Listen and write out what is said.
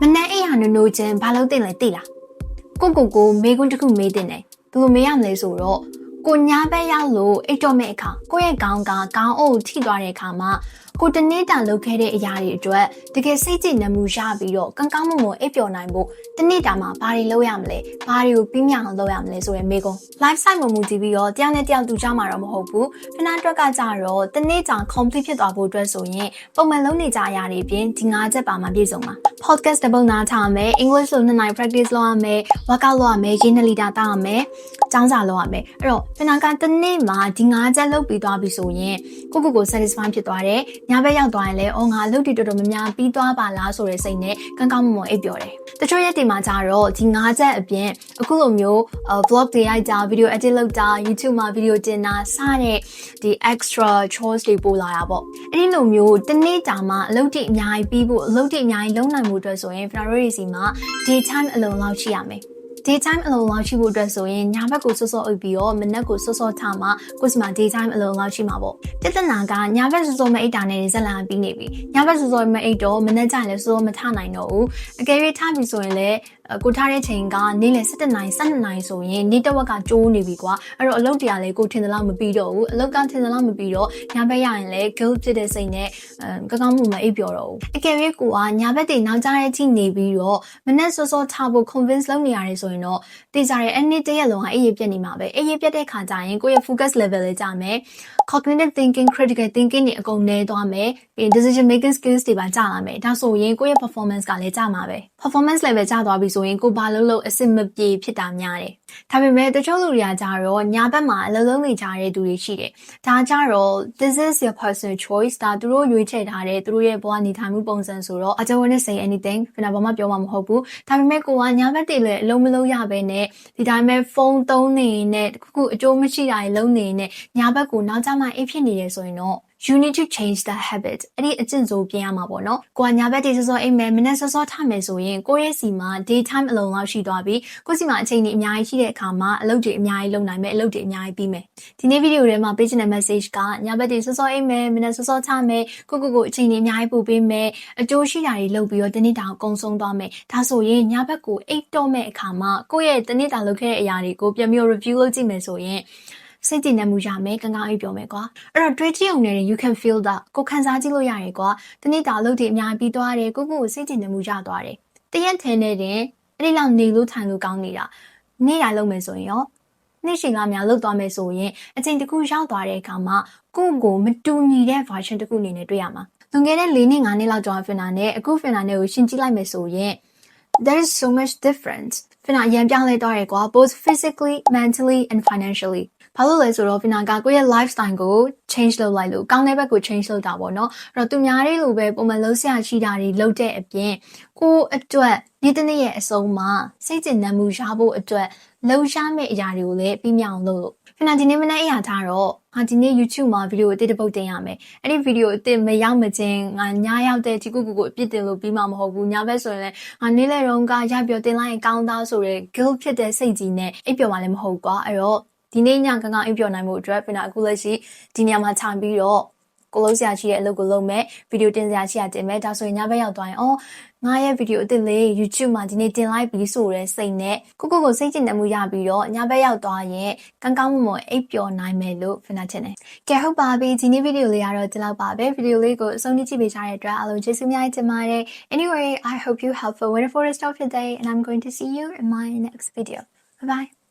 မနက်အိယာနိုချင်းဘာလို့တင်လဲသိလားကိုမေကွန်းတစ်ခုမေးတင်တယ်ဘယ်လိုမေးရမလဲဆိုတော့ကိုညာဘက်ရောက်လို့အိတ်တော့မဲ့အခါကိုရဲ့ခေါင်းအုပ်ထိသွားတဲ့အခါမှာကိုတနေ့တာလုပ်ခဲ့တဲ့အရာတွေအတွက်တကယ်စိတ်ကြည်နမှုရပြီးတော့ကောင်းမွန်အိပ်ပျော်နိုင်ဖို့တနေ့တာမှာဘာတွေလုပ်ရမလဲဘာတွေကိုပြီးမြောက်အောင်လုပ်ရမလဲဆိုရယ်မေကွန်း life site မူကြည့်ပြီးတော့တရားနဲ့တရားသူကြမှာတော့မဟုတ်ဘူးခဏအတွက်ကကြတော့တနေ့တာ complete ဖြစ်သွားဖို့အတွက်ဆိုရင်ပုံမှန်လုပ်နေကြအရာတွေပြင်ဒီ၅ချက်ပါမှပြည့်စုံပါ podcast တစ်ပုဒ်နားထားမယ် English လို့2 နိုင် practice လုပ်ရမယ် workout လုပ်ရမယ်ရေး2လီတာတောက်ရမယ်ចောင်းစာလုပ်ရမယ်အဲ့တော့ခဏကတနေ့မှာဒီ၅ချက်လုပ်ပြီးသွားပြီဆိုရင်ကို satisfy ဖြစ်သွားတယ်ညဘက်ရောက်သွားရင်လည်းအော်ငါအလုပ်တွေတော်များများပြီးသွားပါလားဆိုတဲ့စိတ်နဲ့ကောင်းမွန်အိပ်ပျော်တယ်တချို့ရက်တွေမှာကြတော့ဒီ၅ချက်အပြင်အခုလိုမျိုး vlog တွေရိုက်ကြ video edit လုပ်ကြ YouTube မှာ video တင်တာစတဲ့ဒီ extra chores တွေပို့လာတာပေါ့အဲ့ဒီလိုမျိုးတနေ့တာမှာအလုပ်တွေအများကြီးပြီးဖို့အလုပ်တွေအများကြီးလုပ်နိုင်မှုအတွက်ဆိုရင် Ferrari စီမှာ daytime အလုံးလောက်ရှိရမယ်daytime အလုံးလောက်ရှိဖို့အတွက်ဆိုရင်ညဘက်ကိုစောစောအိပ်ပြီးတော့မနက်ကိုစောစောထားမှကိုစီမှာ daytime အလုံးလောက်ရှိမှာပေါ့ပြဿနာကညဘက်စောစောမအိပ်တာနဲ့ဇက်လာပြီးနေပြီညဘက်စောစောမအိပ်တော့မနက်ကျရင်လည်းစောစောမထနိုင်တော့ဘူးအကယ်၍ထပြီဆိုရင်လည်းကိုထားတဲ့ချိန်ကနေ့လယ်7 နာရီ12 နာရီဆိုရင်နေ့တစ်ဝက်ကကျိုးနေပြီကွာအဲ့တော့အလုပ်တရားလည်းကိုထင်သလောက်မပြီးတော့ဘူးအလုပ်ကထင်သလောက်မပြီးတော့ညဘက်ရရင်လည်း guilt ဖြစ်တဲ့စိတ်နဲ့ကောင်းမအိပ်ပျော်တော့ဘူးအကယ်၍ကိုကညဘက်တွေနောက်ကျတဲ့အချိန်နေပြီးတော့မနက်စောစောထားဖို့ convince လုပ်နေရတယ်ဆိုရင်တော့တေးကြတဲ့အဲ့နေ့တစ်ရက်လုံးကအေးရပြတ်နေမှာပဲအေးရပြတ်တဲ့ခါကျရင်ကိုယ့်ရဲ့ focus level လေးကျမယ် cognitive thinking critical thinking တွေအကုန်နေသွားမယ်ပြီး decision making skills တွေပါကျလာမယ်ဒါဆိုရင်ကိုယ့်ရဲ့ performance ကလည်းကျမှာပဲ performance level ကျသွားပြီဆိုရင်ကိုဘာလို့အဆင်မပြေဖြစ်တာများတယ်ဒါပေမဲ့တချို့လူတွေကကြတော့ညဘက်မှာအလုပ်လုပ်နေကြတဲ့သူတွေရှိတယ်ဒါကြတော့ this is your personal choice ဒါသူတို့ရွေးချယ်ထားတဲ့သူတို့ရဲ့ဘဝနေထိုင်မှုပုံစံဆိုတော့ I don't want to say anything ခဏဘာမှပြောမှာမဟုတ်ဘူးဒါပေမဲ့ကိုကညဘက်တွေလည်းအလုံးမလုံးရပဲနဲ့ဒီတိုင်းပဲဖုန်းသုံးနေနဲ့ခုအကျိုးမရှိတာတွေလုံးနေနဲ့ညဘက်ကိုနောက်ကျမှအိပ်ဖြစ်နေတယ်ဆိုရင်တော့you need to change the habit အဲ့ဒီအကျင့်ဆိုပြင်ရမှာပေါ့နော်ကိုကညာဘက်တွေစောစောအိမ်မယ်မနေ့စောစောထမယ်ဆိုရင်ကိုရဲ့စီမှာ daytime အလုံးလောက်ရှိသွားပြီကိုစီမှာအချိန်ကြီးအများကြီးရှိတဲ့အခါမှာအလုပ်တွေအများကြီးလုပ်နိုင်မယ်အလုပ်တွေအများကြီးပြီးမယ်ဒီနေ့ဗီဒီယိုထဲမှာပေးချင်တဲ့ message ကညာဘက်တွေစောစောအိမ်မယ်မနေ့စောစောထမယ်ကိုအချိန်ကြီးအများကြီးပို့ပေးမယ်အကျိုးရှိတာတွေလုပ်ပြီးတော့တနေ့တာကိုကုံဆုံးသွားမယ်ဒါဆိုရင်ညာဘက်ကိုအိတ်တော့မဲ့အခါမှာကိုရဲ့တနေ့တာလုပ်ခဲ့တဲ့အရာတွေကိုပြန်ပြီး review လုပ်ကြည့်မယ်ဆိုရင်စိတ်တည်နေမှုရမယ်ကောင်းအိပ်ပျော်မယ်ကွာအဲ့တော့တွေးကြည့်အောင်လည်း you can feel that ကိုခံစားကြည့်လို့ရတယ်ကွာတနေ့တာအလုပ်တွေအများပြီးသွားတယ်ကိုစိတ်တည်နေမှုရသွားတယ်တရက်ထဲနဲ့တင်အဲ့ဒီလောက်နေလို့ထိုင်လို့ကောင်းနေတာနေ့တိုင်းလုပ်မယ်ဆိုရင်ရောနေ့ချိန်ကများလုပ်သွားမယ်ဆိုရင်အချိန်တစ်ခုရောက်သွားတဲ့အခါမှာကိုမတူညီတဲ့ version တစ်ခုအနေနဲ့တွေ့ရမှာလွန်ခဲ့တဲ့4 နှစ်5 နှစ်လောက်ကြောင်းဖင်နာနဲ့အခုဖင်နာနဲ့ကိုရှင်းကြည့်လိုက်မယ်ဆိုရင် there is so much difference ဖင်နာရန်ပြောင်းလဲသွားတယ်ကွာ both physically mentally and financiallyဘာလို့လဲဆိုတော့ဖင်နာကကိုယ့်ရဲ့ lifestyle ကို change လုပ်လိုက်လို့ကောင်းတဲ့ဘက်ကို change လုပ်တာပေါ့နော်အဲ့တော့သူများတွေလိုပဲပုံမှန်လုံးဆရာရှိတာတွေလုပ်တဲ့အပြင်ကိုအတွက်နေ့တစ်နေ့ရဲ့အဆုံးမှာစိတ်ကျဉ်နှံမှုရဖို့အတွက်လှုပ်ရှားမဲ့အရာတွေကိုလည်းပြီးမြောက်လုပ်လို့ဖင်နာဒီနေ့မနေ့အရာထားတော့ဒီနေ့ YouTube မှာဗီဒီယိုအသစ်တစ်ပုဒ်တင်ရမယ်အဲ့ဒီဗီဒီယိုအသစ်မရောက်မချင်းငါညရောက်တဲ့ဒီကိုအပြစ်တင်လို့ပြီးမှမဟုတ်ဘူးညဘက်ဆိုရင်လည်းငါနေ့လယ်တုန်းကရပြောတင်လိုက်ရင်ကောင်းသားဆိုတဲ့ guilt ဖြစ်တဲ့စိတ်ကြီးနဲ့အိပ်ပျော်မှလည်းမဟုတ်ကွာအဲ့တော့ဒီနေ့ညကောင်းအိပ်ပျော်နိုင်မှုအတွက်ဖင်နာအခုလက်ရှိဒီညမှာခြံပြီးတော့ကိုလုံးဆရာရှိတဲ့အလုပ်ကိုလုပ်မယ်ဗီဒီယိုတင်ဆရာရှိတာတင်မယ်ဒါဆိုရင်ညဘက်ရောက်သွားရင်ငါရဲ့ဗီဒီယိုအသစ်လေး YouTube မှာဒီနေ့တင်လိုက်ပြီးဆိုတဲ့စိတ်နဲ့ကိုစိတ်ကျဉ်မှုရပြီးတော့ညဘက်ရောက်သွားရင်ကောင်းမွန်အိပ်ပျော်နိုင်မယ်လို့ဖင်နာထင်တယ်ကဲဟုတ်ပါပြီဒီနေ့ဗီဒီယိုလေးကတော့ဒီလောက်ပါပဲဗီဒီယိုလေးကိုအဆုံးထိကြည့်ပေးကြတဲ့အတွက်အားလုံးကျေးဇူးများတင်ပါတယ် Anyway I hope you have a wonderful rest of your day and I'm going to see you in my next video bye bye